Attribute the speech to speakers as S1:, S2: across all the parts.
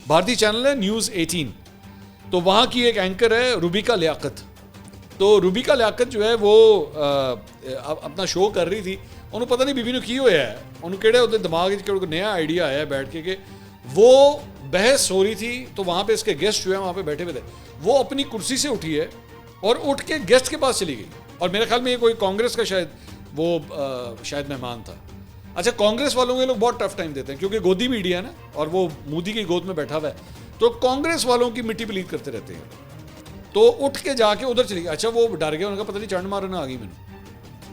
S1: بھارتی چینل ہے نیوز 18, تو وہاں کی ایک اینکر ہے روبیکا لیاقت. تو روبیکا لیاقت جو ہے وہ اپنا شو کر رہی تھی. انہوں پتہ نہیں بیوی نے کی ہوا ہے, انہوں کہڑے ہوتے دماغ کوئی نیا آئیڈیا آیا ہے بیٹھ کے کہ وہ بحث ہو رہی تھی. تو وہاں پہ اس کے گیسٹ جو ہیں وہاں پہ بیٹھے ہوئے تھے, وہ اپنی کرسی سے اٹھی ہے اور اٹھ کے گیسٹ کے پاس چلی گئی. اور میرے خیال میں یہ کوئی کانگریس کا شاید مہمان تھا. اچھا, کانگریس والوں کے لوگ بہت ٹف ٹائم دیتے ہیں کیونکہ گودی میڈیا ہے نا, اور وہ مودی کی گود میں بیٹھا ہوا ہے, تو کانگریس والوں کی مٹی پلیت کرتے رہتے ہیں. تو اٹھ کے جا کے ادھر چلی گئی. اچھا, وہ ڈر گیا, ان کا پتہ نہیں چنڈ مارنا آ گئی. میں نے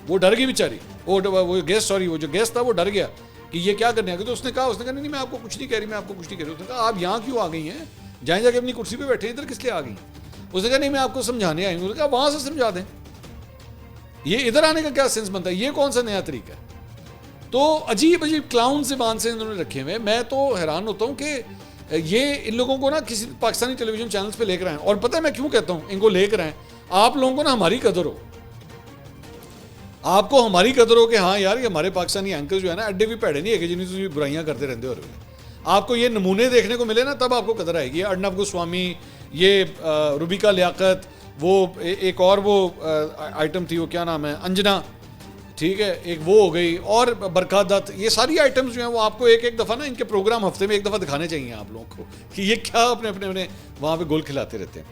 S1: وہ ڈر گئی بیچاری, وہ جو گیسٹ تھا وہ ڈر گیا کہ یہ کیا کرنے آ گئی. تو اس نے کہا نہیں میں آپ کو کچھ نہیں کہہ رہی, میں آپ کو کچھ نہیں کہہ رہی. اس نے کہا آپ یہاں کیوں آ گئی ہیں, جائیں جا کے اپنی کرسی پہ بیٹھے, ادھر کس لیے آ گئی. اس نے کہا نہیں میں آپ کو سمجھانے آئی ہوں. اس نے کہا وہاں سے سمجھا دیں, یہ ادھر آنے کا کیا سینس بنتا ہے, یہ کون سا نیا طریقہ ہے. تو عجیب کلاؤن سے مان سے انہوں نے رکھے ہوئے. میں تو حیران ہوتا ہوں کہ یہ ان لوگوں کو نا کسی پاکستانی ٹیلی ویژن چینلز پہ لے کر آئیں. اور پتہ ہے میں کیوں کہتا ہوں ان کو لے کر آئیں, آپ لوگوں کو نا ہماری قدر ہو, آپ کو ہماری قدر ہو کہ ہاں یار یہ ہمارے پاکستانی اینکر جو ہے نا اڈے بھی پیڑے نہیں ہے کہ جنہیں تم برائیاں کرتے رہتے ہو. آپ کو یہ نمونے دیکھنے کو ملے نا تب آپ کو قدر آئے گی. ارنب گوسوامی, یہ روبیکا لیاقت, وہ ایک اور وہ آئٹم تھی, وہ کیا نام ہے, انجنا, ٹھیک ہے, ایک وہ ہو گئی, اور برکھا دت. یہ ساری آئٹمس جو ہیں وہ آپ کو ایک دفعہ نا ان کے پروگرام ہفتے میں ایک دفعہ دکھانے چاہیے آپ لوگوں کو کہ یہ کیا اپنے وہاں پہ گول کھلاتے رہتے ہیں.